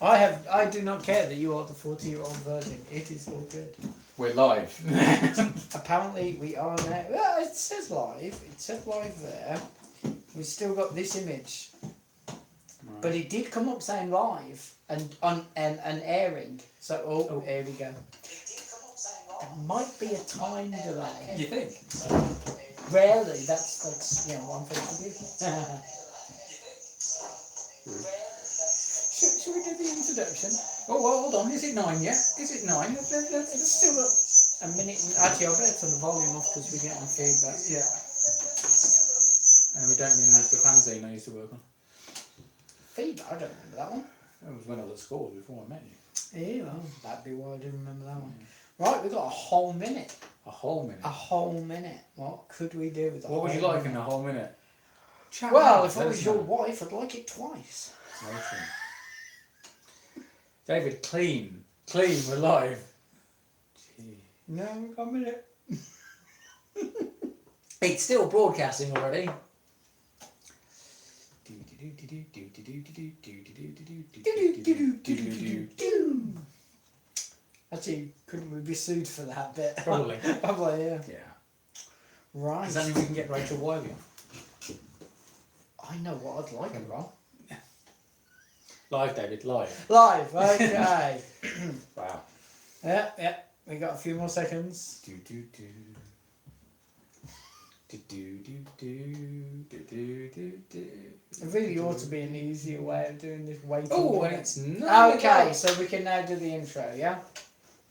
I do not care that you are the 40-year-old virgin. It is all good. We're live. Apparently we are now. Well, it says live. It says live there. We've still got this image. Right. But it did come up saying live and airing. So, here we go. There might be a time delay. You think? Rarely. That's one thing to do. Should we do the introduction? Oh, well, hold on. Is it 9 yet? Is it 9? It's still a minute. Actually, I'll better turn the volume off because we're getting feedback. Yeah. And we don't mean the fanzine I used to work on. Feedback? I don't remember that one. That was when I was at school before I met you. Yeah, well, that'd be why I do remember that one. Right, we've got a whole minute. A whole minute? A whole minute. What could we do with that? What would you like in a whole minute? Chat well, if I was your wife, I'd like it twice. David, clean. Clean, we're live. Gee. No, we've got a minute. It's still broadcasting already. Actually, couldn't we be sued for that bit? Probably. Probably, yeah. Yeah. Right. Does that mean we can get Rachel Wiley on? I know what I'd like, Ron. Live, David, live. Live, okay. Wow. Yeah. We got a few more seconds. It really ought to be an easier way of doing this waiting. Oh, and it's not. Okay, so we can now do the intro, yeah?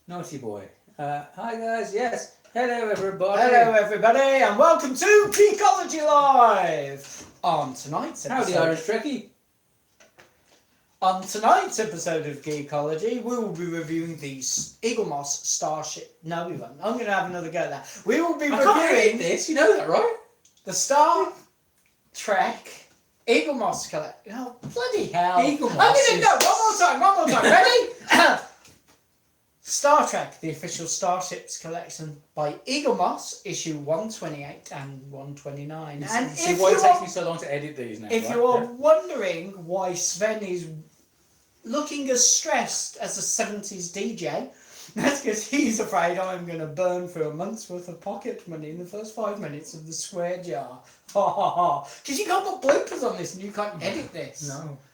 Naughty boy. Hi guys, yes. Hello everybody. Hello everybody, and welcome to Geekology Live! On tonight's episode... Howdy Irish Trekkie. On tonight's episode of Geekology, we will be reviewing the Eaglemoss Starship... No, we won't. I'm going to have another go at that. We will be reviewing this, you know that, right? The Star Trek Eaglemoss collection. Oh, bloody hell. Eaglemoss I'm going to go one more time. Ready? Star Trek, the official Starships collection by Eaglemoss, issue 128 and 129. And see why it takes me so long to edit these now. If you are wondering why Sven is looking as stressed as a 70s DJ, that's because he's afraid I'm going to burn through a month's worth of pocket money in the first 5 minutes of the square jar. Ha ha ha. Because you can't put bloopers on this and you can't edit this.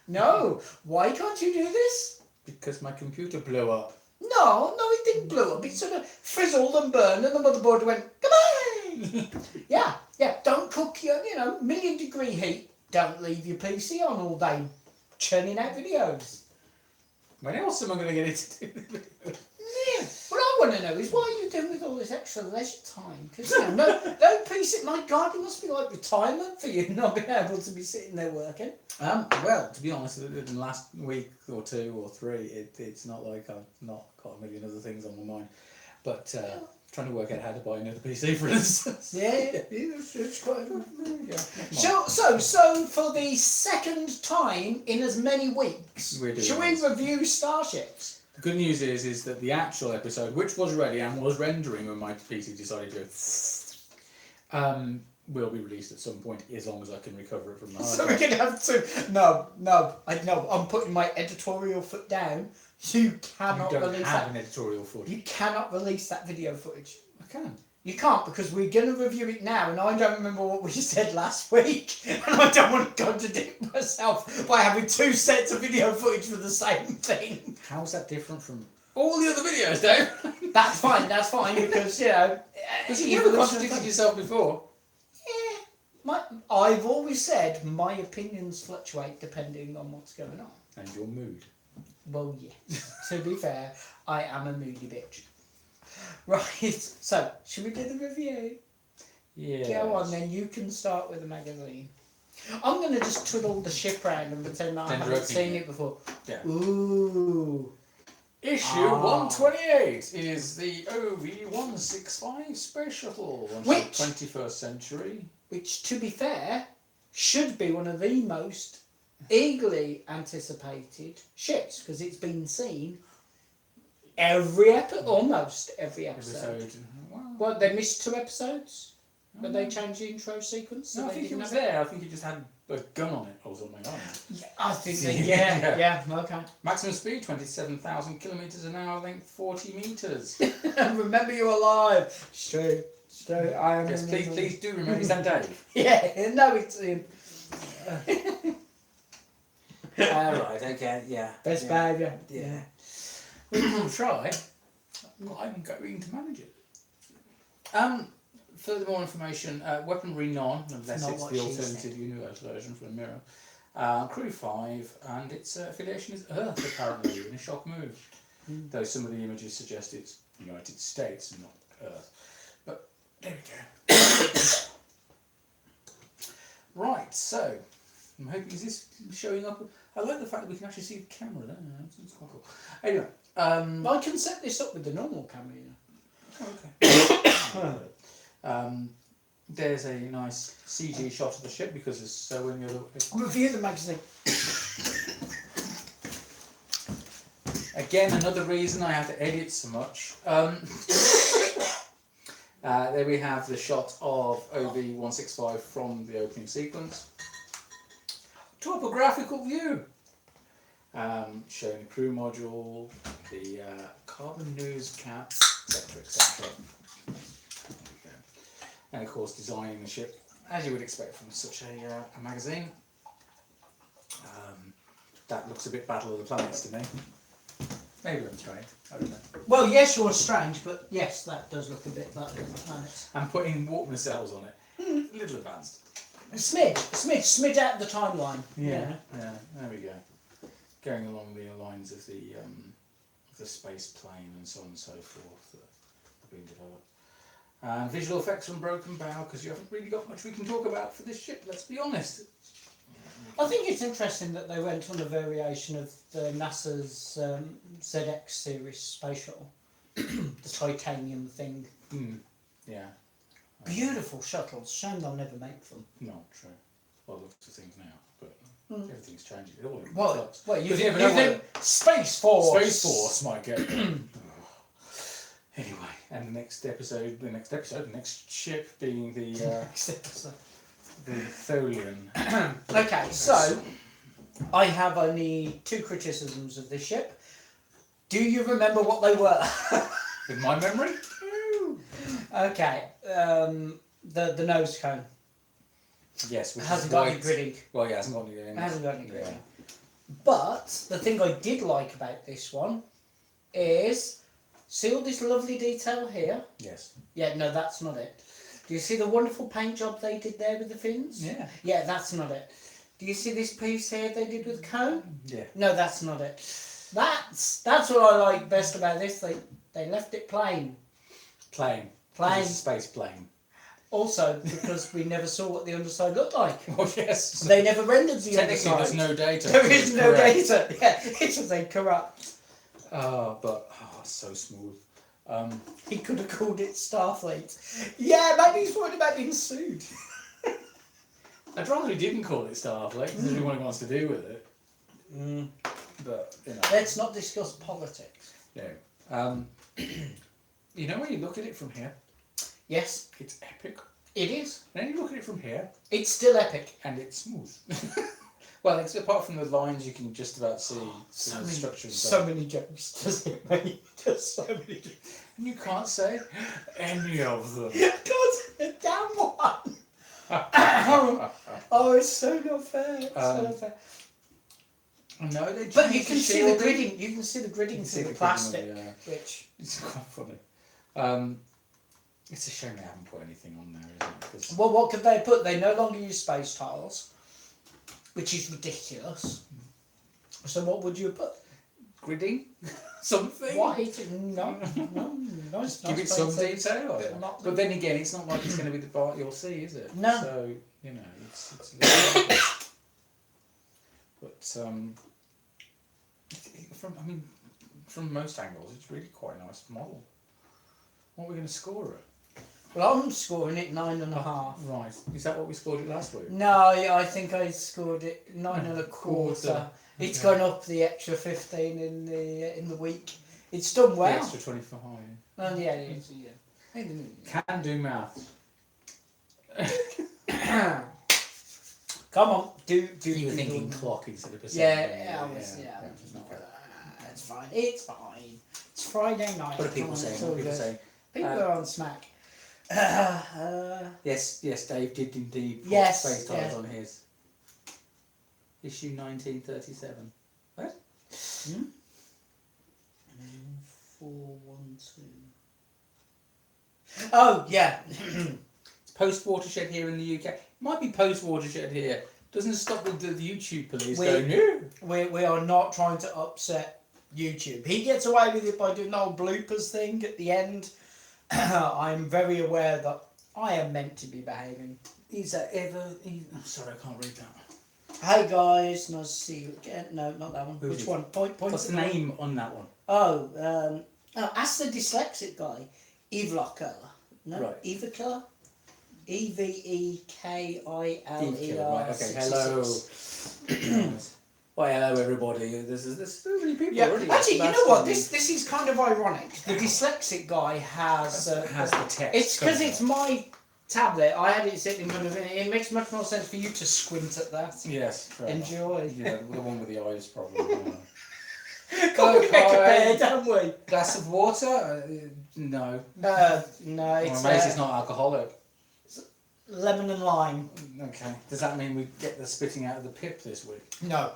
No. Why can't you do this? Because my computer blew up. No, it didn't blow up. It sort of frizzled and burned and the motherboard went, goodbye! Yeah, don't cook your, million-degree heat. Don't leave your PC on all day churning out videos. When else am I going to get it to do? Yeah, what I want to know is what are you doing with all this extra leisure time? Because no PC. My God, it must be like retirement for you not being able to be sitting there working. Well, to be honest, in the last week or 2 or 3, it's not like I've not got a million other things on my mind, but trying to work out how to buy another PC, for instance. Yeah, it's quite. Yeah. So for the second time in as many weeks, shall we review Starships? The good news is that the actual episode, which was ready and was rendering when my PC decided to, will be released at some point as long as I can recover it from the hard drive. So we can have to. No. I'm putting my editorial foot down. You cannot you don't release have that. an editorial footage. You cannot release that video footage. I can. You can't because we're going to review it now and I don't remember what we said last week and I don't want to contradict myself by having 2 sets of video footage for the same thing. How's that different from all the other videos, Dave? That's fine because, Because you've never contradicted yourself before. Yeah. I've always said my opinions fluctuate depending on what's going on. And your mood. Well, yeah. To be fair, I am a moody bitch. Right, so, should we do the review? Yeah. Go on then, you can start with the magazine. I'm going to just twiddle the ship around and pretend that I haven't seen it before. Yeah. Ooh. Issue 128 is the OV-165 Space Shuttle, Which, 21st century. Which, to be fair, should be one of the most eagerly anticipated ships, because it's been seen almost every episode. Wow. Well, they missed 2 episodes. But they changed the intro sequence. So No, I they think it didn't was have there. I think it just had a gun on it or something. I don't know. Yeah, I think they, Yeah. yeah, okay. Maximum speed 27,000 kilometers an hour. Length 40 meters. Remember you're alive. It's true. It's true. I am. Yes, please do remember. Is that Dave? Yeah, no, it's him. Right. Okay. Yeah. Best behaviour. Yeah. We can try. I'm going to manage it. Further more information, weaponry none, unless Not it's what the she alternative universe version for the mirror. Crew 5, and its affiliation is Earth, apparently, in a shock move. Though some of the images suggest it's United States and not Earth. But there we go. Right, so, I'm hoping, is this showing up? I like the fact that we can actually see the camera there. That's quite cool. Anyway. I can set this up with the normal camera, you know. Okay. There's a nice CG shot of the ship because there's so many other. Review the magazine. Again, another reason I have to edit so much. There we have the shot of OV-165 from the opening sequence. Topographical view. Showing the crew module, the carbon news cap, etc., etc. And of course, designing the ship as you would expect from such a magazine. That looks a bit Battle of the Planets to me. Maybe I'm strange. I don't know. Well, yes, you're strange, but yes, that does look a bit like the planets. I'm putting warp nacelles on it. A little advanced. Smidge out the timeline. Yeah. There we go. Going along the lines of the space plane and so on and so forth that are being developed. And visual effects from Broken Bow, because you haven't really got much we can talk about for this ship, let's be honest. I think it's interesting that they went on a variation of the NASA's ZX series space shuttle, the titanium thing. Yeah. Beautiful shuttles. Shame they'll never make them. No, true. Well, look at things now, but everything's changing. It all in Well, flux. you But you never think know Space Force. Space Force might get them. Anyway, and the next ship being the Tholian. Okay, so I have only 2 criticisms of this ship. Do you remember what they were? With my memory? Okay, the nose cone. Yes, which Hasn't is got any white. gridding. Well, yeah, it hasn't got any. It hasn't got any gridding. But the thing I did like about this one is, see all this lovely detail here? Yes. Yeah, no, that's not it. Do you see the wonderful paint job they did there with the fins? Yeah. Yeah, that's not it. Do you see this piece here they did with cone? Yeah. No, that's not it. That's what I like best about this. They left it plain. Plane. Plain. It's a space plane. Also, because we never saw what the underside looked like. Oh yes. They never rendered the Technically, underside. there's no data. There is no Correct. data. Yeah, it was incorrupt. It's so smooth. He could have called it Starfleet. Yeah, maybe he's worried about being sued. I'd rather he didn't call it Starfleet because everyone wants to do with it. But Let's not discuss politics. No. You know when you look at it from here, Yes, it's epic. it is. And then you look at it from here, It's still epic. and it's smooth. Well, it's apart from the lines, you can just about see the structure. So many jokes, does it, mate? Just so many jokes. And you can't say any of them. God, a damn one! Oh, it's so not fair. It's so not fair. No, they. But you can see the gridding. You can see the gridding see through the the plastic, gridding, yeah. which. It's quite funny. It's a shame they haven't put anything on there, isn't it? 'Cause Well, what could they put? They no longer use space tiles, which is ridiculous. So what would you put? gridding, something. White? No. Nice. Give it some detail. Bit of motley. But then again, it's not like it's going to be the part you'll see, is it? No. So it's a little bit, but from most angles, it's really quite a nice model. What are we going to score it? Well, I'm scoring it 9.5. Right. Is that what we scored it last week? No, I think I scored it 9.25. It's gone up the extra 15 in the week. It's done well. The extra 25. Oh yeah, yeah. Can do maths. Come on, do. You were thinking clock instead of percent. Yeah, I was. It's fine. It's fine. It's Friday night. What are people saying? What are people saying? People are on smack. Yes, Dave did indeed put space tiles on his. Issue 1937. What? 412. Oh, yeah. It's post-watershed here in the UK. It might be post-watershed here. Doesn't stop the YouTube police going, no. We are not trying to upset YouTube. He gets away with it by doing the whole bloopers thing at the end. I'm very aware that I am meant to be behaving. I'm sorry, I can't read that. Hey guys, nice to see you again. No, not that one. Who's Which it? one? Point. What's the name on that one? Ask the dyslexic guy. Evlocker. No? Right. Evekiller? Evekiller. Right, okay, hello. Well, hello everybody. There's so many people already. Actually, you know what? This is kind of ironic. The dyslexic guy has the text. It's because it's my tablet. I had it sitting in front of it. It makes much more sense for you to squint at that. Yes. Enjoy. Yeah, the one with the eyes problem. Can't we make a bear, don't we? Glass of water? No. No. It's it's not alcoholic. Lemon and lime. Okay. Does that mean we get the spitting out of the pip this week? No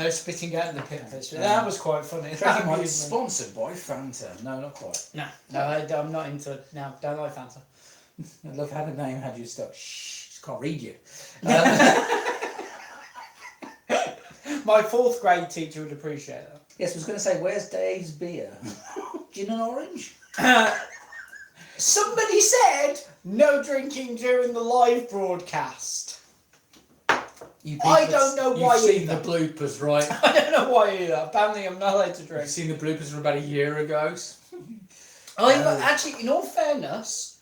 spitting out of the pip this week. That was quite funny. It's sponsored by Fanta. No, not quite. No, I'm not into it. No, don't like Fanta. I love how the name had you stuck. Shh, just can't read you. My 4th grade teacher would appreciate that. Yes, I was going to say, where's Dave's beer? Gin and orange? Somebody said no drinking during the live broadcast. I don't know why either. You've seen the bloopers, right? I don't know why either. Apparently I'm not allowed to drink. You've seen the bloopers from about a year ago? Actually, in all fairness,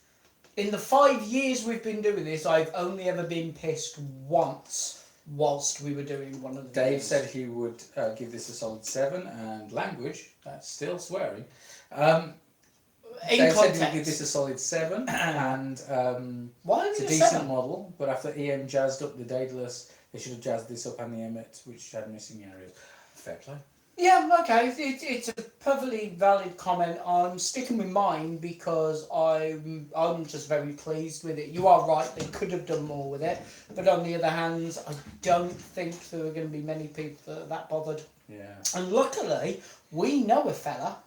in the 5 years we've been doing this, I've only ever been pissed once whilst we were doing one of the Dave videos. said he would give this a solid 7, and language, that's still swearing. In Dave context. said he'd give this a solid 7, and Why it's a decent model, but after EM jazzed up the Daedalus, they should have jazzed this up and the Emmet, which had missing areas. Fair play. Yeah, okay, it's a perfectly valid comment. I'm sticking with mine because I'm just very pleased with it. You are right, they could have done more with it, but on the other hand, I don't think there are going to be many people that are that bothered. Yeah. And luckily, we know a fella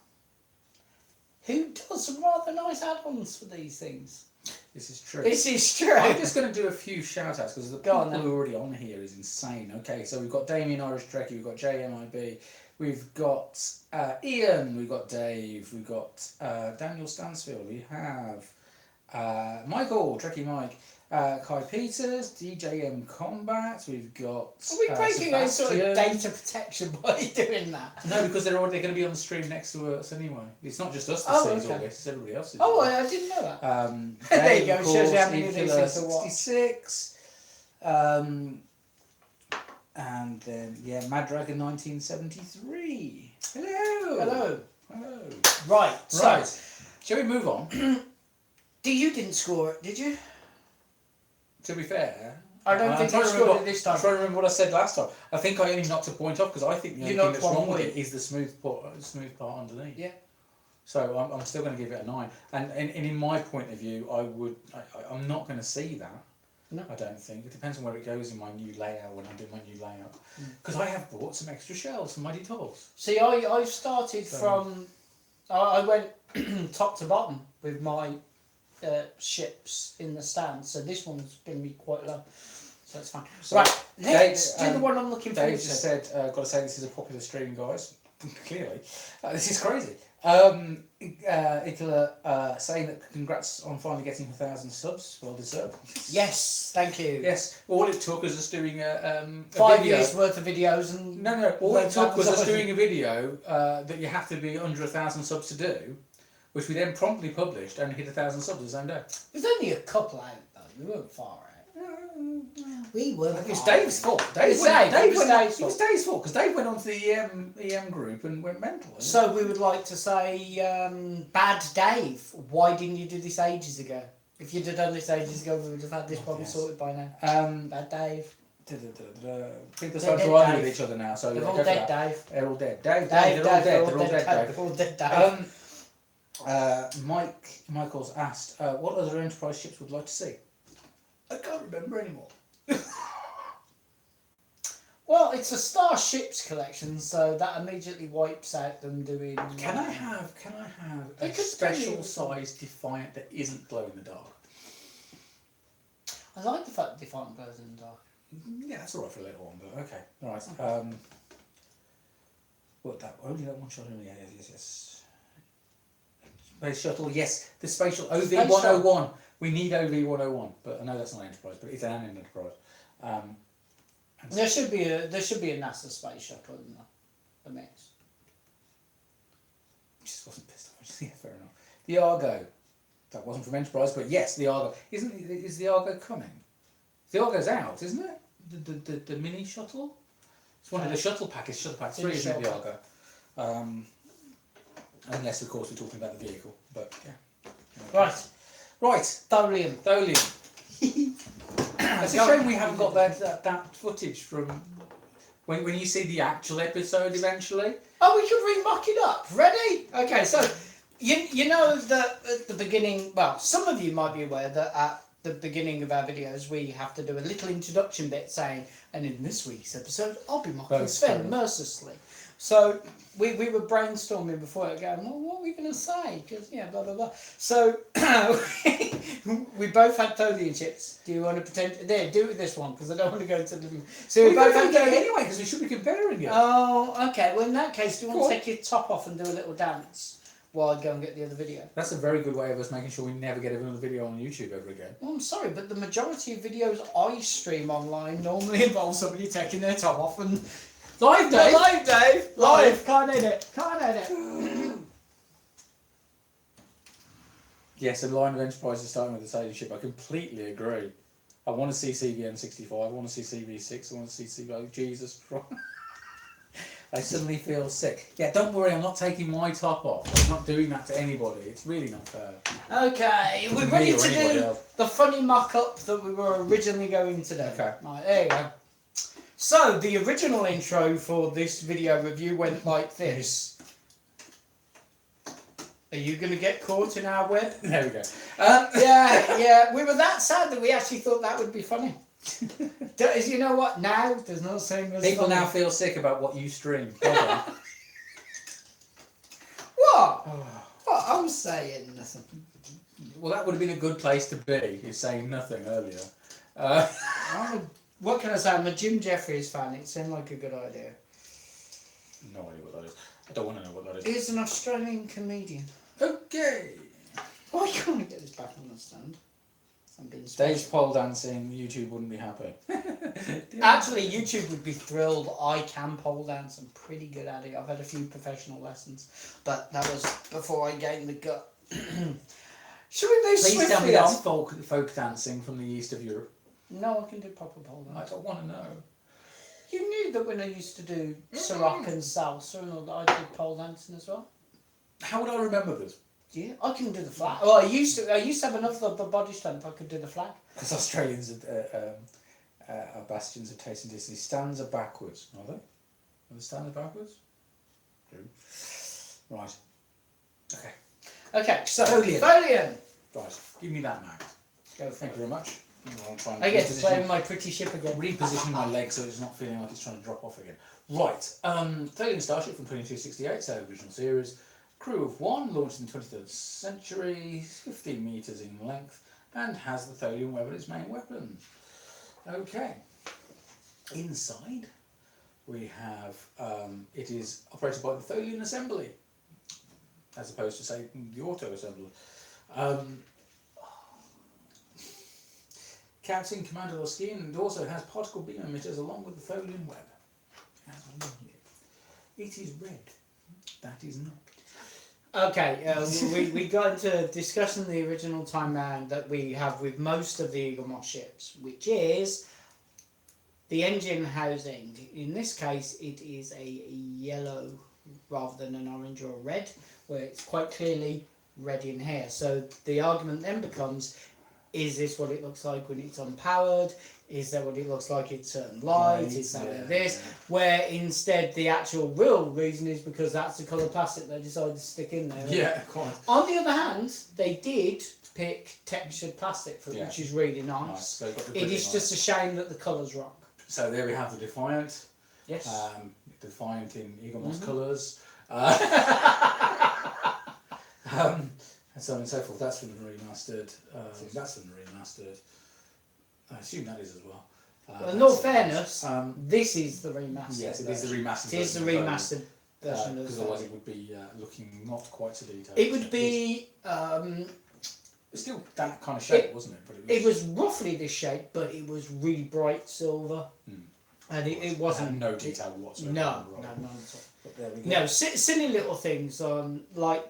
who does some rather nice add-ons for these things. This is true. This is true. I'm just going to do a few shout-outs because the Go people on, who are already on here is insane. Okay, so we've got Damien Irish Trekkie, we've got JMIB, we've got Ian, we've got Dave, we've got Daniel Stansfield, we have Michael, Trekkie Mike, Kai Peters, DJM Combat, we've got Are we breaking any sort of Sebastian. data protection by doing that? No, because they're already going to be on the stream next to us anyway. It's not just us that sees all this, it's everybody else. Oh, I didn't know that. There you go, shows you how many of these things to watch. 66, and then, Mad Dragon 1973. Hello. Right. Shall we move on? You didn't score it, did you? To be fair, I don't think you scored it this time. I'm trying to remember what I said last time. I think I only knocked a point off because I think the only thing that's wrong with it is the smooth part underneath. Yeah. So I'm still going to give it a 9. And in my point of view, I'm not going to see that. No. I don't think. It depends on where it goes in my new layout when I do my new layout. Because I have bought some extra shells for Mighty Toys. See, I started from... I went top to bottom with my ships in the stand. So this one's going to be quite low. So it's fine. So right, let's do the one I'm looking for. Dave just said, got to say this is a popular stream, guys. Clearly. This is crazy. Itola saying that congrats on finally getting 1,000 subs. Well deserved. Yes, thank you. Yes, all it took is us doing a 5 video. years worth of videos and... No, all it took was us doing a video that you have to be under 1,000 subs to do, which we then promptly published and hit 1,000 subs the same day. There's only a couple out though, we weren't far out. We were. It was Dave's fault. It was Dave's fault because Dave went onto the EM group and went mental. So we would like to say, bad Dave, why didn't you do this ages ago? If you'd have done this ages ago, we would have had this problem Yes. sorted by now. Bad Dave. I think they're starting to argue with each other now, so They're yeah, all go for dead, that. Dave. They're all dead. Dave, Dave, they're all dead. They're all dead, dead, Dave. They're all dead, Dave. Michael's asked, what other Enterprise ships would you like to see? I can't remember anymore. Well, it's a Starships collection, so that immediately wipes out them doing... Can I have They a could special do- sized Defiant that isn't glow in the dark? I like the fact that Defiant glows in the dark. Yeah, that's alright for a little one, but okay. Alright. Okay. What that only that one shuttle? Yeah, yes. Space shuttle, yes. The space shuttle OV-101. We need OV-101, but I know that's not Enterprise, but it's an Enterprise. There should be a NASA space shuttle in the mix. Just wasn't pissed off. Yeah, fair enough. The Argo. That wasn't from Enterprise, but yes, the Argo. Is the Argo coming? The Argo's out, isn't it? The mini shuttle? It's one of the shuttle packets. Shuttle pack 3 isn't it, the Argo? Unless, of course, we're talking about the vehicle. But yeah. Okay. Right. Tholian. It's a shame we haven't got that footage from when you see the actual episode eventually. Oh, we could re-mock it up. Ready? Okay, so you know that at the beginning, well, some of you might be aware that at the beginning of our videos we have to do a little introduction bit saying, and in this week's episode I'll be mocking Sven mercilessly. So we were brainstorming before it going, well, what are we going to say? Because, yeah, blah, blah, blah. So we both had Tholian chips. Do you want to pretend? There, do it with this one, because I don't want to go into the... So we both had it anyway, because we should be comparing it. Oh, okay. Well, in that case, do you want to take your top off and do a little dance while I go and get the other video? That's a very good way of us making sure we never get another video on YouTube ever again. Well, I'm sorry, but the majority of videos I stream online normally involve somebody taking their top off and... Live, Dave! Live, Dave! Live! Can't edit! Can't edit! Yes, a line of Enterprise is starting with the sailing ship. I completely agree. I want to see CVN65, I want to see CV6, I want to see CV... Jesus Christ. I suddenly feel sick. Yeah, don't worry, I'm not taking my top off. I'm not doing that to anybody. It's really not fair. Okay, we're ready to do the funny mock-up that we were originally going to do. Okay. Right, there you go. So, the original intro for this video review went like this. Are you going to get caught in our web? There we go. Yeah, we were that sad that we actually thought that would be funny. You know what? Now, there's no saying as People funny. now feel sick about what you stream. What? What? I'm saying nothing. Well, that would have been a good place to be, is saying nothing earlier. What can I say? I'm a Jim Jeffries fan. It seemed like a good idea. No idea what that is. I don't want to know what that is. He's an Australian comedian. Okay. Why can't I get this back on the stand? I'm being Dave's special. pole dancing, YouTube wouldn't be happy. Actually, YouTube would be thrilled. I can pole dance. I'm pretty good at it. I've had a few professional lessons, but that was before I gained the gut. Should we move Please swiftly tell me on? that's folk dancing from the east of Europe. No, I can do proper pole I dance. don't want to know. You knew that when I used to do Ciroc and salsa and all that, I did pole dancing as well. How would I remember this? Yeah, I can do the flag. Well, I used to have enough of the body strength. I could do the flag. Because Australians are bastions of taste and decency. Stands are backwards, are they? Are the stands backwards? Right. Okay. Okay, so Tholian. Right. Give me that now. Go for Thank it. you very much. I'll try and I get to play with my pretty ship again. reposition my leg so it's not feeling like it's trying to drop off again. Right. Tholian Starship from 2268, so original series. Crew of 1, launched in the 23rd century, 15 metres in length, and has the Tholian web as its main weapon. Okay. Inside, we have, it is operated by the Tholian Assembly, as opposed to, say, the Auto Assembly. Captain Commander Loskin, and also has particle beam emitters along with the Tholian web. It is red. That is not. Okay, we got into discussing the original timeline that we have with most of the Eagle Moss ships, which is the engine housing. In this case, it is a yellow rather than an orange or a red, where it's quite clearly red in here. So the argument then becomes, is this what it looks like when it's unpowered? Is that what it looks like in certain light? Right, Is that yeah, this? yeah. Where instead the actual real reason is because that's the colour plastic they decided to stick in there. Yeah, quite. On the other hand, they did pick textured plastic for it, Yeah. which is really Nice. nice. So you've got the It gridding is on just a shame that the colour's wrong. So there we have the Defiant. Yes. Defiant in Eagle Moss Mhm. colours. And so on and so forth. That's from the remastered. That's from the remastered. I assume that is as well. Well, in all fairness, this is the remastered. Yes, it is the remastered. It is the version, remastered version of because the otherwise it would be looking not quite so detailed. It would be. It's still that kind of shape, wasn't it? But It was roughly this shape, but it was really bright silver, and it wasn't no detail whatsoever. No, on the no, roll. none at all. But there we go. No, silly little things like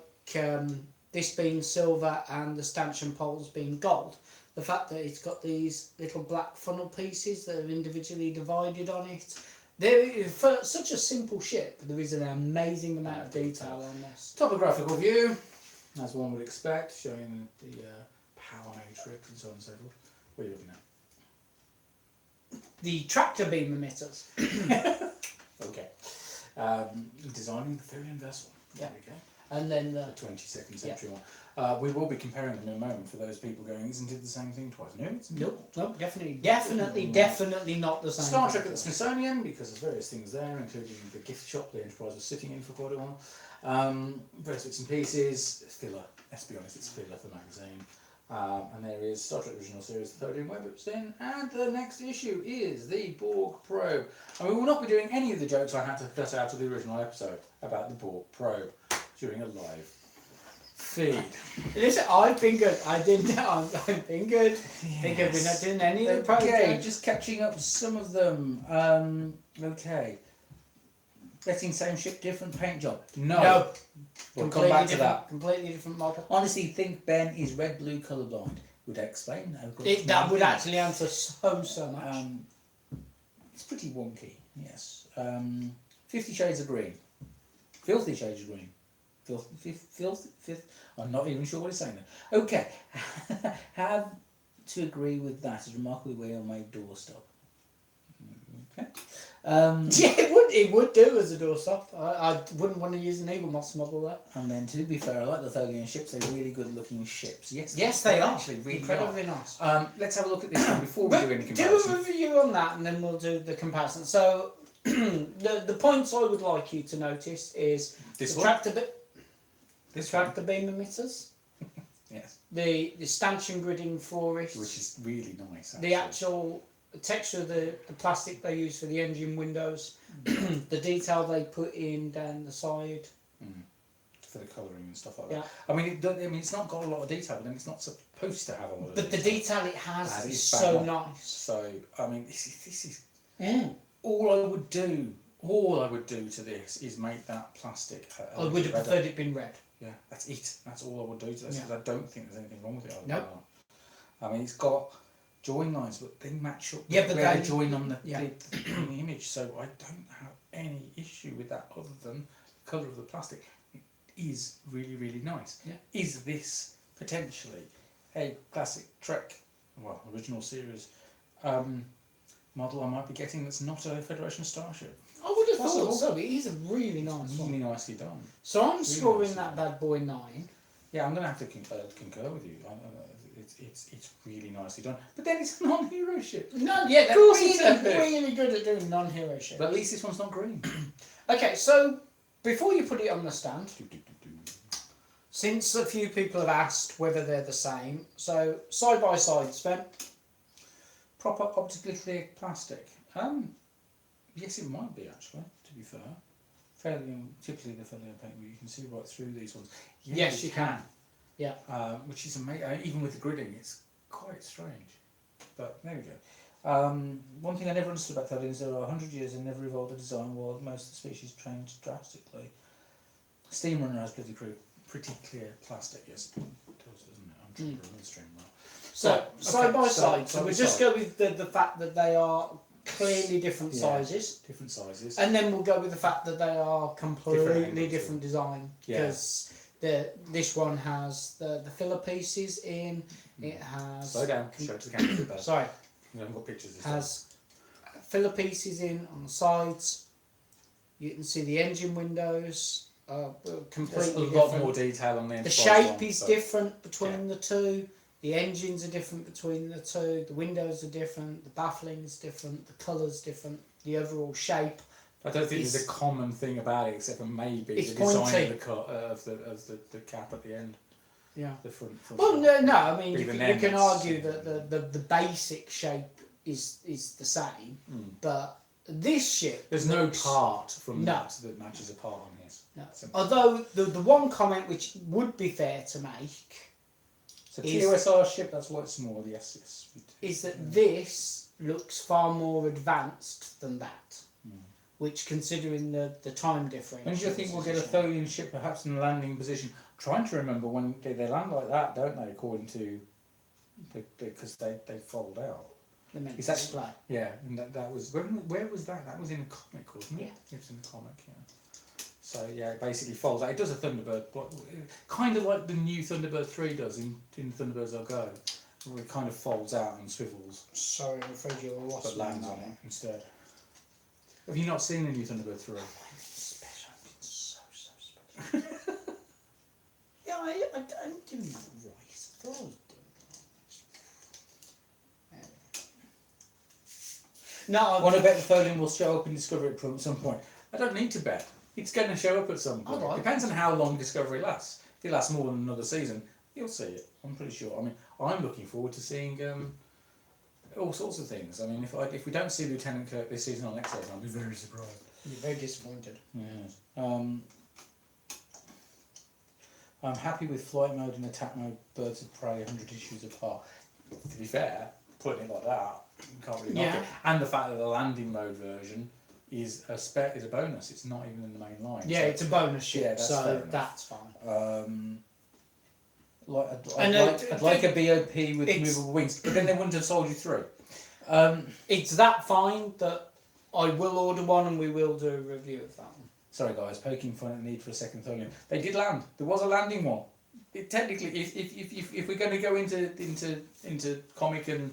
this being silver and the stanchion poles being gold. The fact that it's got these little black funnel pieces that are individually divided on it. For such a simple ship, there is an amazing amount of detail on this. Topographical view, as one would expect, showing the power matrix and so on and so forth. What are you looking at? The tractor beam emitters. Okay. Designing the Tholian vessel. There we go. And then The 22nd century one. We will be comparing them in a moment for those people going, isn't it the same thing twice? No, it's not. Nope, definitely not the same. Star Trek at the Smithsonian, because there's various things there, including the gift shop the Enterprise was sitting in for quite a while. Various bits and pieces, filler, let's be honest, it's filler for the magazine. And there is Star Trek Original Series, the Tholian webspnner, and the next issue is the Borg probe. And we will not be doing any of the jokes I had to cut out of the original episode about the Borg probe during a live feed. Listen, I've been good. I've been good. Think we're not doing any of the Okay, projects. just catching up some of them. Okay. Betting same ship, different paint job. No. We'll come back to that. Completely different model. Honestly, think Ben is red blue colourblind. Would I explain that? That would actually answer so much. It's pretty wonky, yes. 50 Shades of Green. Filthy Shades of Green. Filth. I'm not even sure what he's saying there. Okay. Have to agree with that. It's remarkably well-made doorstop. Okay. It would do as a doorstop. I wouldn't want to use an Eagle Moss model there. And then, to be fair, I like the Tholian ships. They're really good-looking ships. Yes, they are. Actually, really Incredibly nice. Let's have a look at this one before we do any comparison. Do a review on that, and then we'll do the comparison. So, the points I would like you to notice is This the one? tractor beam emitters, Yes. the stanchion gridding for it, Which is really nice. the actual texture of the plastic they use for the engine windows, the detail they put in down the side. For the colouring and stuff like that. Yeah. I mean, it's not got a lot of detail, but then it's not supposed to have a lot of But the detail it has That is is so bang on. nice. So, I mean, this is all I would do. All I would do to this is make that plastic. I would have preferred it been red. Yeah, that's it. That's all I would do to this Yeah. because I don't think there's anything wrong with it. Other Nope. than that. I mean, it's got join lines, but they match up. Yeah, but where they- they join on the, yeah. the image, so I don't have any issue with that other than the colour of the plastic. It is really, really nice. Yeah. Is this potentially a classic Trek, well, original series model I might be getting that's not a Federation Starship? I would have Possible. thought so. It is a really nice Really one. nicely done. So I'm Really scoring nice. that bad boy 9. Yeah, I'm going to have to concur with you. It's really nicely done. But then it's a non-hero ship. No, yeah, they're Of course it's a bit. really good at doing non-hero shit. But at least this one's not green. Okay, so before you put it on the stand, since a few people have asked whether they're the same, so side by side, Sven. Proper optically clear plastic. Yes, it might be actually. To be fair, typically the Tholian paint you can see right through these ones. Yes, you can. Yeah. Which is amazing. Even with the gridding, it's quite strange. But there we go. One thing I never understood about Tholian is there are 100 years and never evolved a design while most of the species changed drastically. Steam Runner has pretty clear plastic. Yes, it does, doesn't it? I'm trying to remember the stream now. So side by side. So side we by just side. go with the fact that they are clearly different Yeah. sizes. Different sizes. And then we'll go with the fact that they are completely angles, different design. Yeah. Because This one has the filler pieces in. It has. Slow down. Show it to the camera. Sorry. We haven't got pictures. Has filler pieces in on the sides. You can see the engine windows. Completely There's a different. lot more detail on the The Enterprise shape one, is but- different between the two. The engines are different between the two. The windows are different. The baffling is different. The colour's different. The overall shape. I don't think there's a common thing about it except for maybe It's the design pointy. of the cut of the cap at the end. Yeah. The front. Well, no. I mean, you Even can, then you can that's- argue that the basic shape is the same, but this ship. There's no looks- part from No. that matches a part on this. No. Simple. Although the one comment which would be fair to make So is- TOSR ship, that's why it's small. The s6e30. is that this looks far more advanced than that. Which, considering the time difference. When do you think we'll get a Tholian ship perhaps in a landing position? I'm trying to remember when they land like that, don't they? According to, because they fold out. The main Is that- display. Yeah, and that was where was that? That was in a comic, wasn't it? Yeah. It was in a comic. Yeah. So yeah, it basically folds out. It does a Thunderbird, kind of like the new Thunderbird 3 does in Thunderbirds I'll Go. Where it kind of folds out and swivels, Sorry, I'm afraid you're lost. but lands on it instead. Have you not seen the new Thunderbird 3? Special. It's so special. Yeah, I'm doing it right. I thought I was doing it right. No, I want to bet the Tholian will show up in Discovery at some point. I don't need to bet. It's going to show up at some point. Alright. Depends on how long Discovery lasts. If it lasts more than another season, you'll see it. I'm pretty sure. I mean, I'm looking forward to seeing all sorts of things. I mean, if we don't see Lieutenant Kirk this season or next season, I'll be very surprised. You're very disappointed. Yes. I'm happy with flight mode and attack mode. Birds of Prey 100 issues apart. To be fair, putting it like that, you can't really knock Yeah. it. And the fact that the landing mode version is a bonus. It's not even in the main line. Yeah, So, it's a bonus ship, yeah, that's fair so enough. that's fine. I'd like a BOP with it's- movable wings, but then they wouldn't have sold you through. It's that fine that I will order one and we will do a review of that one. Sorry guys, poking fun at the need for a second Tholian. They did land. There was a landing one. Technically, if we're going to go into comic and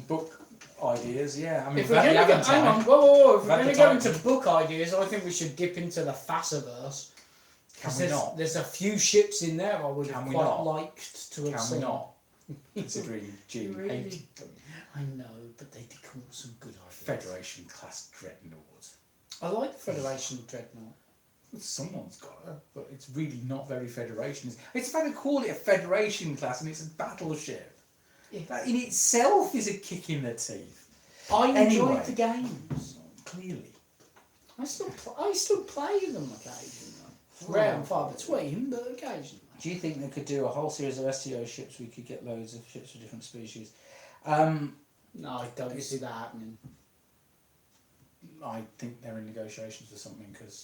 book ideas, yeah. I mean, If we're going to go, hang on, whoa, if we're going to go into book ideas, I think we should dip into the Fassiverse. Can we not? There's a few ships in there I would have Can we quite not? liked to have Can seen. we not? Considering Jim Really? hated them. I know, but they did come up with some good ideas. Federation class dreadnought. I like the Federation Dreadnought. Someone's got it, but it's really not very Federation. It's fair to call it a Federation class, and it's a battleship. Yeah. That in itself is a kick in the teeth. I enjoyed Anyway. the games. Clearly. I still play them occasionally. Rare and far between, but occasionally. Do you think they could do a whole series of STO ships? We could get loads of ships for different species. No, I don't see that happening. I think they're in negotiations for something because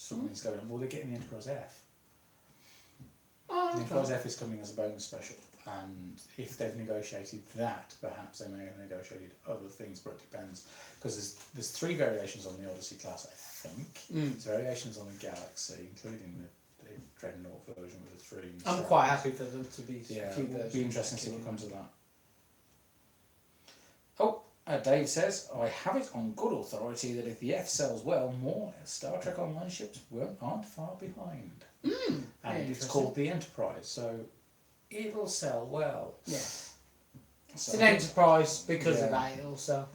something's going on. Well, they're getting the Enterprise F. Oh, The okay. Enterprise F is coming as a bonus special, and if they've negotiated that, perhaps they may have negotiated other things, but it depends. Because there's 3 variations on the Odyssey class, I think. There's variations on the Galaxy, including the Dreadnought version with the 3. I'm quite happy for them to be Yeah, a few it'll versions. be interesting to see what comes of that. Oh, Dave says, I have it on good authority that if the F sells well, more Star Trek Online ships aren't far behind. And it's interesting. called the Enterprise, so it'll sell well. Yeah. So, It's an Enterprise because of Yeah. that also.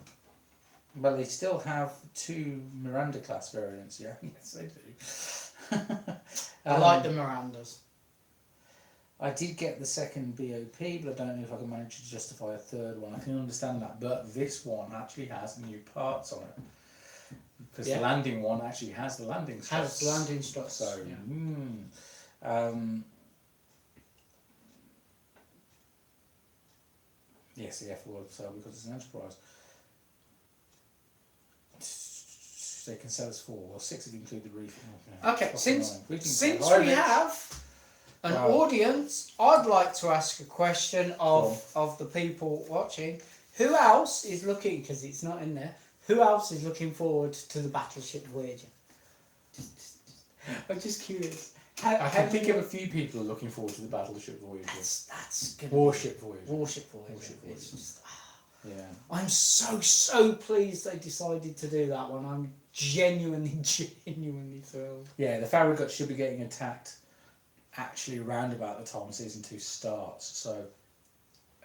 well, they still have 2 Miranda class variants, yeah? Yes, they do. I like the Mirandas. I did get the second BOP, but I don't know if I can manage to justify a third one. I can understand that, but this one actually has new parts on it. Because Yeah. the landing one actually has the landing struts. Has landing struts. So, yeah. Yes, the F will sell because it's an Enterprise. They can sell us 4 or 6 if you include the reef. Okay, since we we have an audience, I'd like to ask a question of the people watching. Who else is looking, because it's not in there, who else is looking forward to the Battleship Voyager? I'm just curious. I can think of a few people looking forward to the Battleship Voyager. That's gonna Warship Voyager. Warship Voyager. Warship Voyager. It's just, Yeah. I'm so pleased they decided to do that one. I'm genuinely thrilled. Yeah, the Farragut should be getting attacked actually around about the time season 2 starts. So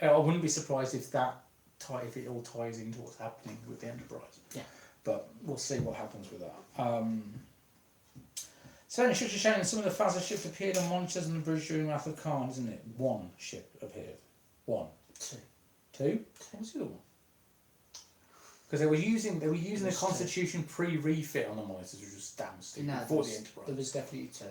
I wouldn't be surprised if if it all ties into what's happening with the Enterprise. Yeah. But we'll see what happens with that. So ships are shown. Some of the Phasma ships appeared on monitors on the bridge during Wrath of Khan, isn't it? One ship appeared. One. Two? What was the other one? Because they were using the Constitution pre-refit on the monitors, which was damn stupid. No, Before the Enterprise. there was definitely two.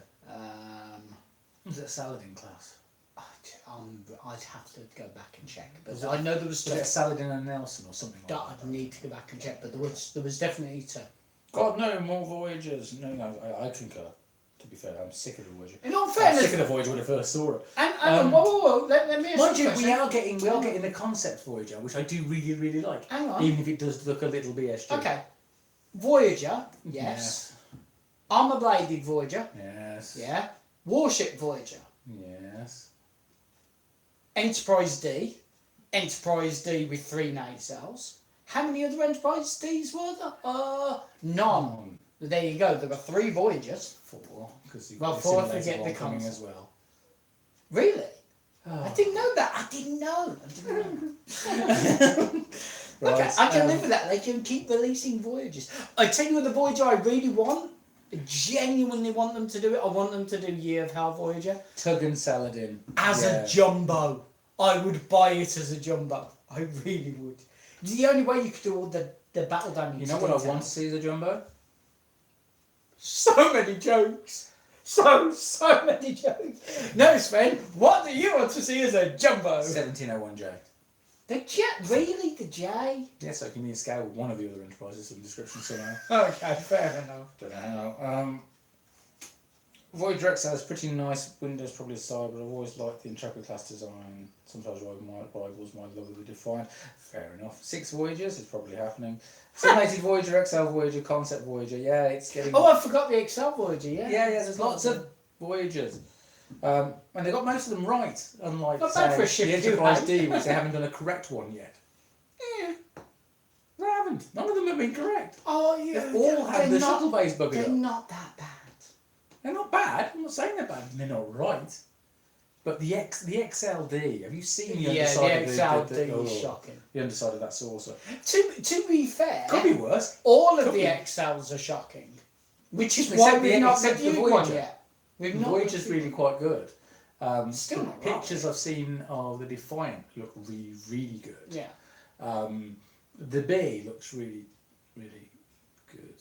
Was it a Saladin class? I'd have to go back and check. But I know there was two. Was it a Saladin and Nelson or something like that? I'd need to go back and check, but there was definitely two. God, no, more Voyagers. No, I concur. To be fair, I'm sick of the Voyager. In all I was fairness, sick of the Voyager when I first saw it. and whoa, let me ask Mind you you, a question. we are getting the concept Voyager, which I do really like. Hang on. Even if it does look a little BSG. Okay. Voyager, yes. Armour-bladed Voyager, Yes. yeah. Warship Voyager. Yes. Enterprise D with 3 nacelles. How many other Enterprise Ds were there? None. There you go. There were 3 Voyagers. 4, because you Well, got 4 the if you get the one coming concept. as well. Really? Oh. I didn't know that. I didn't know. Right, Okay, I can live with that. They can keep releasing Voyagers. I tell you what, the Voyager I really want. I genuinely want them to do it. I want them to do Year of Hell Voyager Tug and Saladin. as a jumbo. I would buy it as a jumbo. I really would. It's the only way you could do all the battle damage. You know what I want to see as a jumbo? So many jokes. So many jokes. No, Sven, what do you want to see as a jumbo? 1701J. The J? Really? The J? Yes, I can scale with one of the other Enterprises in the description somehow. Okay, fair enough. Don't know. Voyager XL is pretty nice. Windows probably aside, but I've always liked the Intrepid class design. Sometimes rivals my love of the Defiant. Fair enough. 6 Voyagers is probably happening. Simulated Voyager, XL Voyager, Concept Voyager. Yeah, it's getting. Oh, I forgot the XL Voyager. Yeah. Yeah. There's lots of Voyagers, and they got most of them right. Unlike Not bad for a ship the to Enterprise have. D, which they haven't done a correct one yet. Yeah, they haven't. None of them have been correct. Oh, yeah. They've all had the shuttle base buggered They're up. not that bad. They're not bad. I'm not saying they're bad. They're not right. But the XLD, have you seen the underside the of XLD is shocking. the underside of that saucer? To be fair, Could be worse. all of Could the be. XLs are shocking, which is Except why the- we've not except the reviewed one Voyager. yet. We've The not Voyager's reviewed really quite good. Still not pictures right. I've seen of the Defiant look really good. Yeah. The B looks really good.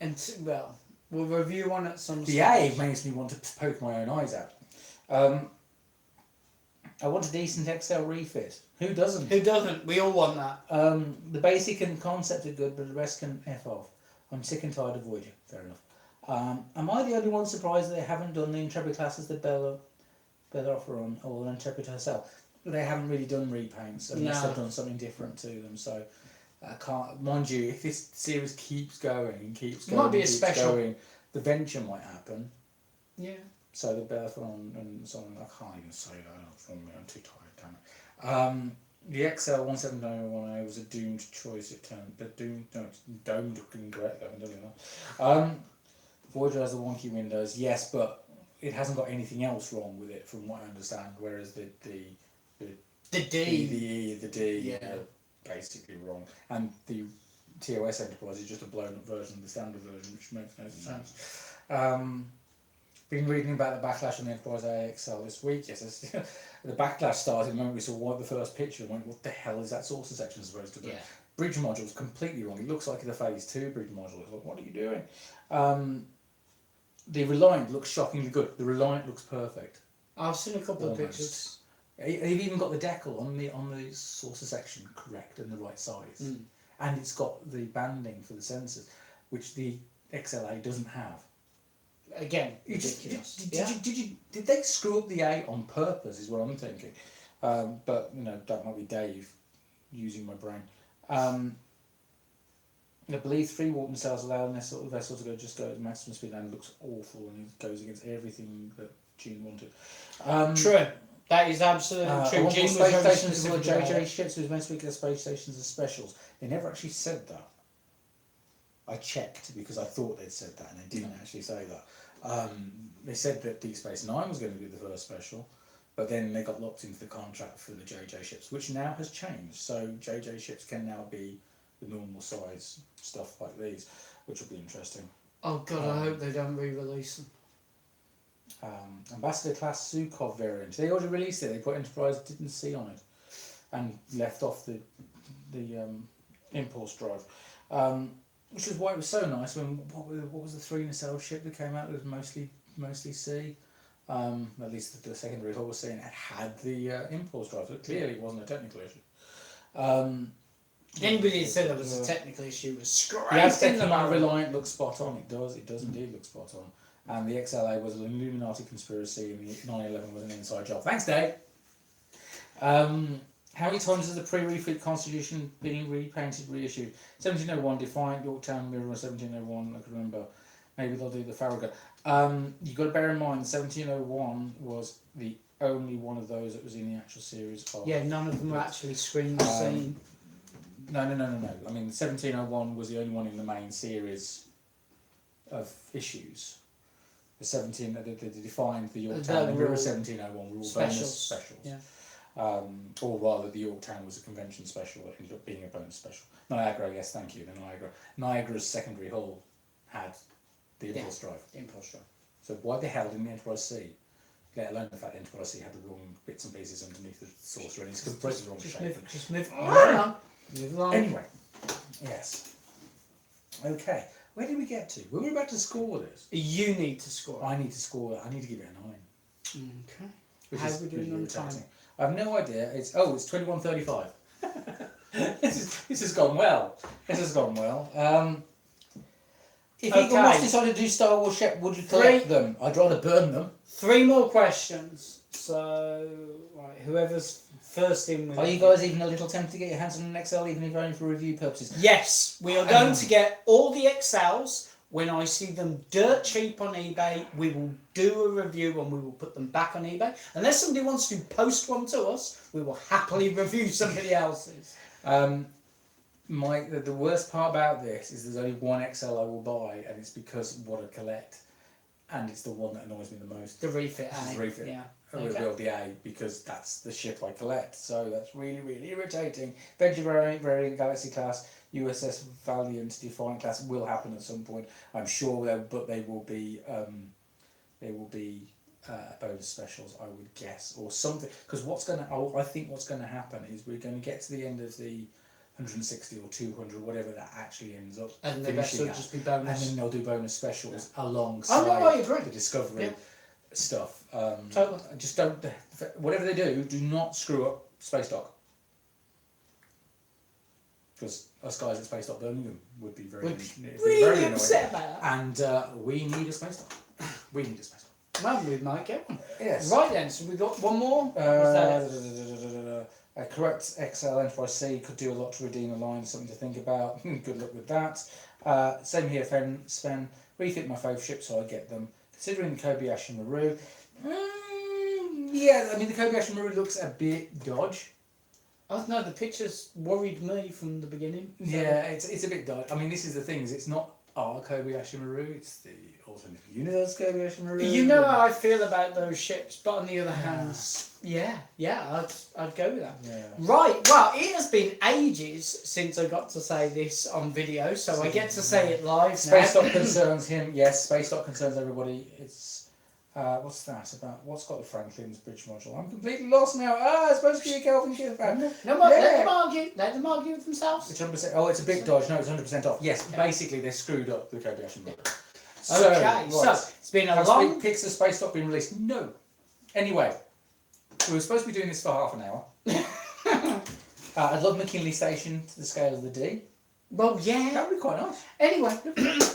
And well, we'll review one at some The stage. A makes me want to poke my own eyes out. I want a decent XL refit. Who doesn't? Who doesn't? We all want that. The basic and concept are good, but the rest can F off. I'm sick and tired of Voyager. Fair enough. Am I the only one surprised that they haven't done the Intrepid classes that Bella offer on, or Intrepid herself? They haven't really done repaints unless No. they've done something different to them. So I can't. Mind you, if this series keeps going and keeps going, Might be a and keeps special. going, the venture might happen. Yeah. So the Bertha and so on, I can't even say that from me, I'm too tired, damn it. The XL 17010 was a doomed choice, it turned, but domed incorrect, I haven't done that. Voyager has the wonky windows, yes, but it hasn't got anything else wrong with it from what I understand, whereas the D Yeah. are basically wrong. And the TOS Enterprise is just a blown up version of the standard version, which makes no sense. Been reading about the backlash on the Enterprise AXL this week. Yes, the backlash started the moment we saw the first picture and went, what the hell is that saucer section supposed to be? Yeah. Bridge module's completely wrong. It looks like the Phase 2 bridge module. It's like, what are you doing? The Reliant looks shockingly good. The Reliant looks perfect. I've seen a couple of Almost. pictures. They've even got the decal on the saucer section correct and the right size. And it's got the banding for the sensors, which the XLA doesn't have. Again, ridiculous. Did they screw up the A on purpose? Is what I'm thinking. But that might be Dave using my brain. I believe 3 warp nacelles allow the vessel to go at maximum speed, and it looks awful, and it goes against everything that Gene wanted. True. That is absolutely true. Gene was space very stations were specific about JJ it. ships with most weaker space stations and specials. They never actually said that. I checked because I thought they'd said that, and they didn't actually say that. They said that Deep Space Nine was going to be the first special, but then they got locked into the contract for the JJ ships, which now has changed. So JJ ships can now be the normal size stuff like these, which will be interesting. Oh God, I hope they don't re-release them. Ambassador class Sukhov variant. They already released it. They put Enterprise didn't see on it, and left off the impulse drive, which is why it was so nice. When what was the 3 nacelle ship that came out? It was mostly C. At least the secondary hull was saying it had the impulse drive. So clearly, it wasn't a technical issue. Anybody that said that was a technical issue was scraped The Aztec in the Command barrel. Reliant looks spot on. It does indeed look spot on. And the XLA was an Illuminati conspiracy, and the 9/11 was an inside job. Thanks, Dave. How many times has the pre-refit Constitution been repainted, reissued? 1701 Defiant, Yorktown Mirror, 1701. I can remember. Maybe they'll do the Farragut. You've got to bear in mind, 1701 was the only one of those that was in the actual series. Yeah, none of them were actually screen seen. No. I mean, 1701 was the only one in the main series of issues. The 17, they defined the Yorktown and Mirror 1701 were all bonus specials. Yeah. Or rather, the Yorktown was a convention special that ended up being a bonus special. Niagara, yes, thank you. The Niagara's secondary hull had the impulse drive. The impulse drive. So why the hell didn't the Enterprise C? Let alone the fact the Enterprise C had the wrong bits and pieces underneath the saucer, and it's completely wrong shape. Just move on. Move along. Anyway, yes. Okay, where did we get to? We were about to score this. You need to score. I need to score. I need to give it a 9. Okay. Which How is are we doing really on time? irritating. I have no idea. It's 21:35. This has gone well. If Eagle Moss decided to do Star Wars ship, would you collect them? I'd rather burn them. 3 more questions. So, right, whoever's first in with Are you guys even a little tempted to get your hands on an XL, even if only for review purposes? Yes, we are going to get all the XLs. When I see them dirt cheap on eBay, we will do a review and we will put them back on eBay. Unless somebody wants to post one to us, we will happily review somebody else's. The worst part about this is there's only one XL I will buy, and it's because of what I collect, and it's the one that annoys me the most. The refit A. The refit. Yeah. I will build the A because that's the ship I collect. So that's really, really irritating. Venture variant Galaxy class, USS Valiant Defiant class will happen at some point, I'm sure. But they will be bonus specials, I would guess, or something. Because I think what's going to happen is we're going to get to the end of the 160 or 200, whatever that actually ends up. And the rest will just be bonus. And then they'll do bonus specials alongside I agree. the Discovery stuff. Totally. Just don't, whatever they do not screw up Space Dock. Because us guys at Space Dock Birmingham would be very upset about that. And we need a Space Dock. Well, we might get one. Yes. Right then, so we've got one more. A correct XL Enterprise C could do a lot to redeem a line, something to think about. Good luck with that. Same here, Sven. Refit my favourite ship so I get them. Considering the Kobayashi Maru. Yeah, I mean, the Kobayashi Maru looks a bit dodge. Oh no, the pictures worried me from the beginning. So. Yeah, it's a bit dodge. I mean, this is the thing, it's not our Kobayashi Maru, it's the alternate universe Kobayashi Maru. You know how I feel about those ships, but on the other hand, I'd go with that. Yeah. Right, well, it has been ages since I got to say this on video, so I get to say it live Space now. Dock concerns him, yes, Space Dock concerns everybody. It's, what's that about? What's got the Franklin's bridge module? I'm completely lost now. It's supposed to be a Kelvin gift back. Let them argue with themselves. It's 100%. Oh, it's a big dodge. No, it's 100% off. Yes, basically they screwed up the Kobayashi Maru. So it's been a long... Pics of Space Dock being released? No. Anyway, we were supposed to be doing this for half an hour. I'd love McKinley Station to the scale of the D. Well, yeah. That would be quite nice. Anyway,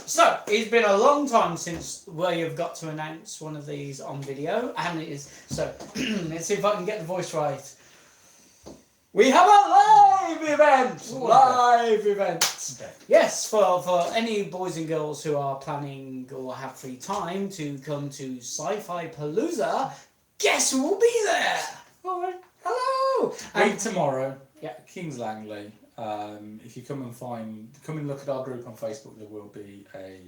so it's been a long time since we have got to announce one of these on video, and it is... So, let's see if I can get the voice right. We have a live event! Ooh, Live event! Okay. Yes, for any boys and girls who are planning or have free time to come to Sci-Fi Palooza, guess who will be there? Hi. Hello! Read tomorrow. Yeah. Kings Langley. If you come and look at our group on Facebook, there will be a.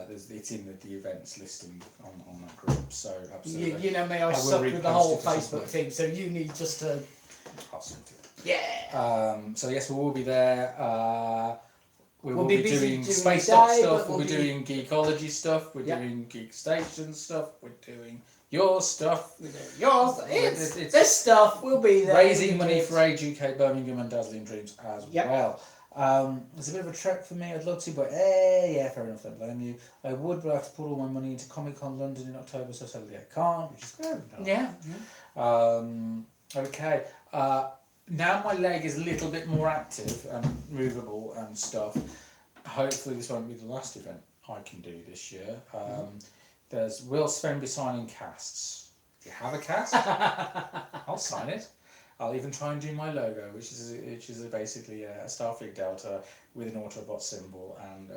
It's in the events listing on that group. So absolutely. You know me, I will suck with the repost whole it at some Facebook point. thing, so you need just to. I'll sort it. Yeah! So yes, we will be there. We We'll will be be busy doing during space the dock day, stuff. but We'll be doing Geekology stuff. We're Yeah. doing Geek-station stuff. We're doing your stuff. Yours, It's- this stuff will be there. Raising money for Age UK, Birmingham, and Dazzling Dreams as Yep. well. It's a bit of a trek for me. I'd love to, but yeah, fair enough. Don't blame you. I would, but I have to put all my money into Comic Con London in October, so sadly I can't. Which is fair enough. Yeah. Okay. Now my leg is a little bit more active and movable and stuff. Hopefully this won't be the last event I can do this year. Will Sven be signing casts? Do you have a cast? I'll sign it. I'll even try and do my logo, which is basically a Starfleet Delta with an Autobot symbol and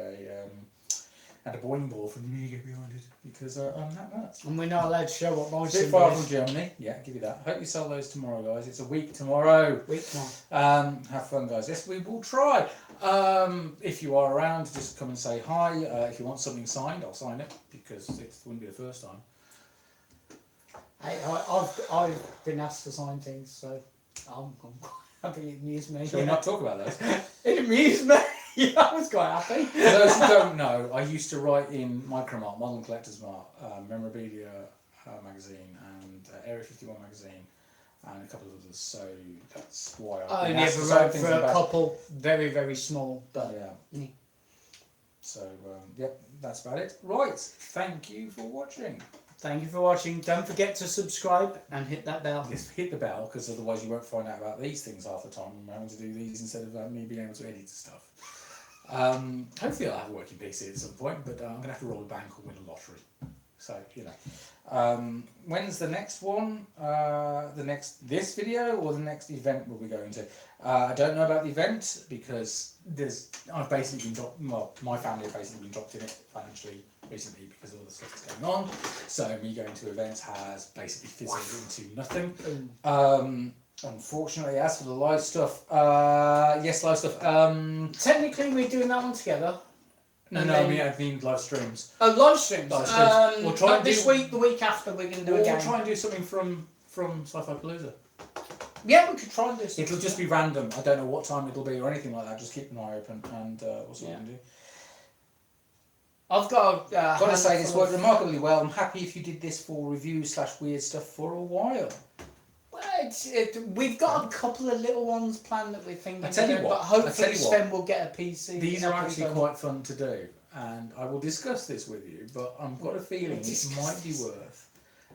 a boing ball from the Amiga behind it, because I'm that nuts. And we're not allowed to show what my It's a bit symbol far is. from Germany. Yeah, give you that. Hope you sell those tomorrow, guys. It's a week tomorrow. Week one. Have fun, guys. Yes, we will try. If you are around, just come and say hi. If you want something signed, I'll sign it, because it wouldn't be the first time. Hey, I've been asked to sign things, so I'm quite happy. It amused me. Shall we not talk about those? It amused me. Yeah, I was quite happy. For those who don't know, I used to write in Micromart, Modern Collector's Mart, Memorabilia magazine, and Area 51 magazine, and a couple of others. So that's why I been only asked ever to sign wrote things for a about- couple, very, very small, but Yeah. So yep, that's about it. Right. Thank you for watching. thank you for watching. Don't forget to subscribe and hit that bell. Just hit the bell, because otherwise you won't find out about these things half the time. I'm having to do these instead of me being able to edit stuff. Hopefully I'll have a working PC at some point, but I'm going to have to roll a bank or win a lottery. So, you know. When's the next one? This video or the next event we'll be going to? I don't know about the event, because I've basically been my family have basically been dropped in it financially recently because of all the stuff that's going on. So me going to events has basically fizzled into nothing. Unfortunately, as for the live stuff, yes, live stuff. Technically, we're doing that one together. No, And no, then- I mean live streams. Oh, live streams. Live streams. We'll try not and this do- week, the week after, we're going to do Or a we'll game. try and do something from Sci-Fi Palooza. Yeah, we could try and do something. It'll just be random. I don't know what time it'll be or anything like that. Just keep an eye open, and we'll see what we can do. I've got a Got to say, this handful worked of- remarkably well. I'm happy if you did this for review/weird stuff for a while. Well, we've got a couple of little ones planned that we're thinking I tell you of, what, but hopefully I tell you what. Sven will get a PC. These are That'll be actually fun. quite fun to do, and I will discuss this with you. But I've got a feeling it might be worth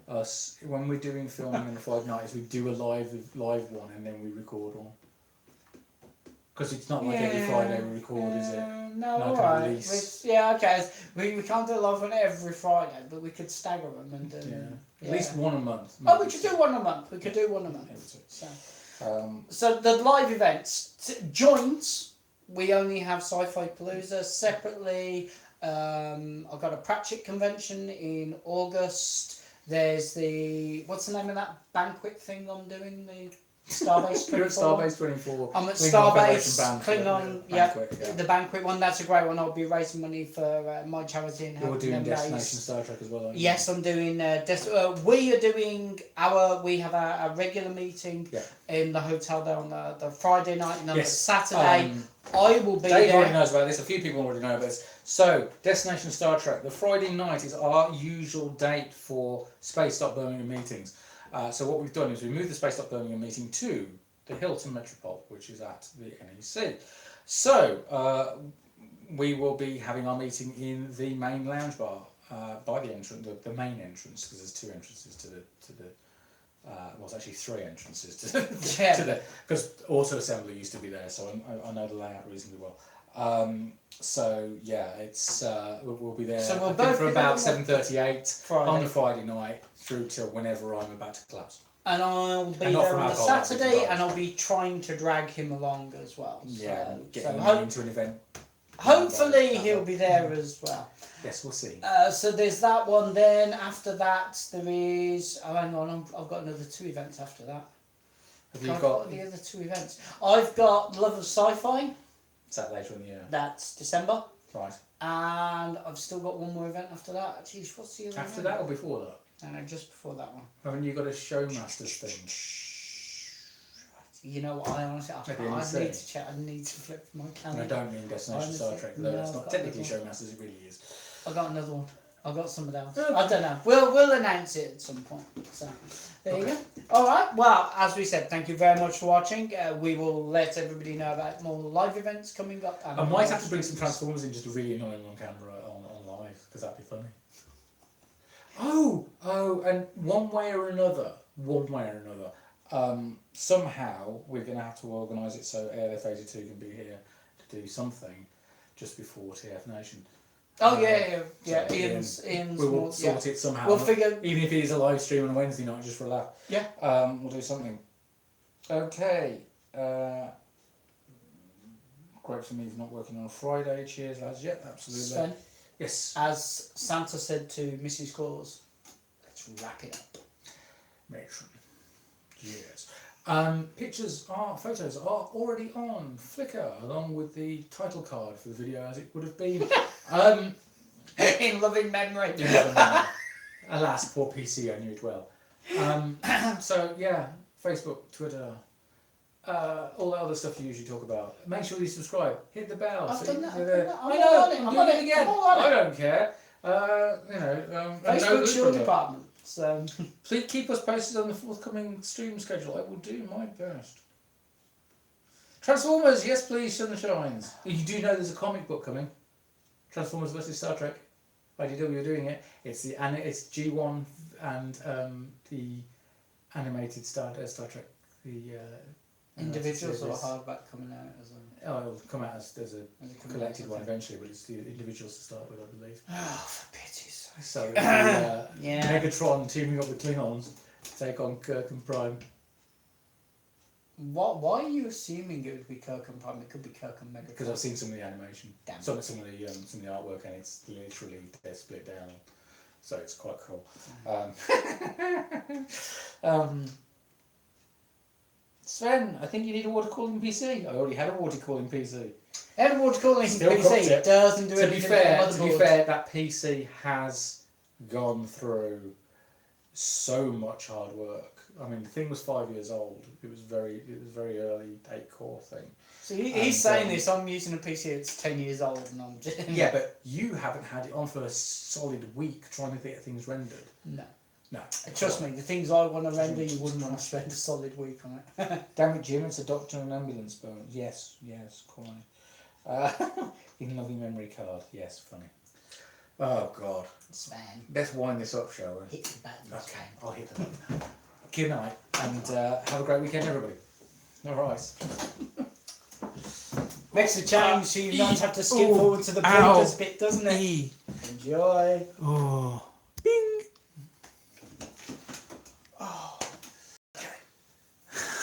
us, when we're doing filming on the Friday nights, we do a live one and then we record one. Because it's not like every Friday we record, is it? No, Like a alright. release. Yeah, okay. We can't do a live one every Friday, but we could stagger them and Yeah. At least one a month. Oh, we maybe could two. do one a month. We could do one a month. Maybe two. So, so the live events, joints, we only have Sci-Fi Palooza separately. I've got a Pratchett convention in August. There's what's the name of that banquet thing I'm doing? The Starbase 24. You're at Starbase 24. I'm at Klingon Starbase, Federation Klingon, banquet, the banquet one. That's a great one. I'll be raising money for my charity and You're helping doing them Destination raise. Star Trek as well, aren't you? Yes, I'm doing. We are doing we have a regular meeting in the hotel there on the Friday night, and on the Saturday I will be Dave there. already knows about this. A few people already know about this. So, Destination Star Trek. The Friday night is our usual date for Space Dock Birmingham meetings. So what we've done is we moved the Space Dock Birmingham meeting to the Hilton Metropole, which is at the NEC. So we will be having our meeting in the main lounge bar by the entrance, the main entrance, because there's two entrances to the. Well, it's actually three entrances to the because Auto Assembly used to be there, so I know the layout reasonably well. So yeah, it's we'll be there. So we'll I think both for be about there 7:38 Friday. on the Friday night through till whenever I'm about to collapse. And I'll be And not there from on the alcohol, that'd be Saturday, surprised. and I'll be trying to drag him along as well. Yeah, So, getting so him into an event. hopefully he'll be there as well. Yes, we'll see. So there's that one. Then after that, there is. Oh, hang on, I've got another 2 events after that. Have you What got? are the other 2 events? I've got Love of Sci-Fi. Is that later in the year? That's December. Right. And I've still got one more event after that. Jeez, what's the other After event? that or before that? And just before that one. Haven't you got a Showmasters thing? You know what? I honestly, I need to check. I need to flip my And calendar. I don't mean Destination Star Trek, though. No, That's I've not got technically another Showmasters. It really is. I got another one. I got something else. Okay. I don't know. We'll announce it at some point. So there you go. All right. Well, as we said, thank you very much for watching. We will let everybody know about more live events coming up. I might have to bring some Transformers in just to really annoy them on camera on live, because that'd be funny. Oh, and one way or another, somehow we're going to have to organise it so ALF82 can be here to do something just before TF Nation. Oh yeah. So Ian's we will sort it somehow. We'll figure. Even if it is a live stream on a Wednesday night, just for a laugh. Yeah. We'll do something. Okay. Great for me for not working on a Friday. Cheers, lads. Yep, absolutely. Sven, Yes. as Santa said to Mrs. Claus, let's wrap it up. Matron. Yes. Photos are already on Flickr, along with the title card for the video as it would have been. In loving memory. Alas, poor PC, I knew it well. So yeah, Facebook, Twitter, all the other stuff you usually talk about. Make sure you subscribe, hit the bell. I've done that. I know, I'm doing it again. I don't care. Facebook's your department. So Please keep us posted on the forthcoming stream schedule. I will do my best. Transformers, yes please, Sunshines. You do know there's a comic book coming. Transformers vs Star Trek. IDW are doing it. It's G1 and the animated Star Trek. The individuals or hardback coming out as a. Oh, it'll come out as a collected one eventually, but it's the individuals to start with, I believe. Oh, for pity's sake. So it's Yeah. Megatron teaming up with Klingons to take on Kirk and Prime. Why are you assuming it would be Kirk and Prime? It could be Kirk and Megatron. Because I've seen some of the animation, Damn. some of the artwork, and it's literally they're split down, so it's quite cool. Sven, I think you need a water cooling PC. I already had a water cooling PC. Every water cooling Still PC cooked it. doesn't do To be anything fair, with the motherboard. that PC has gone through so much hard work. I mean, the thing was 5 years old. It was very early 8-core thing. So he's saying this. I'm using a PC that's 10 years old, and I'm just Yeah, but you haven't had it on for a solid week trying to get things rendered. No. No. Trust me, the things I want to render, you wouldn't want to spend a solid week on it. Damn it, Jim! It's a doctor and ambulance bone. Yes, quite. In loving memory card. Yes, funny. Oh God. Sven. Let's wind this up, shall we? Hit the button. Okay, I'll hit the button. Good night, and have a great weekend, everybody. All right. Makes a change, so you don't have to skip forward to the breakers bit, doesn't it? Enjoy. Oh.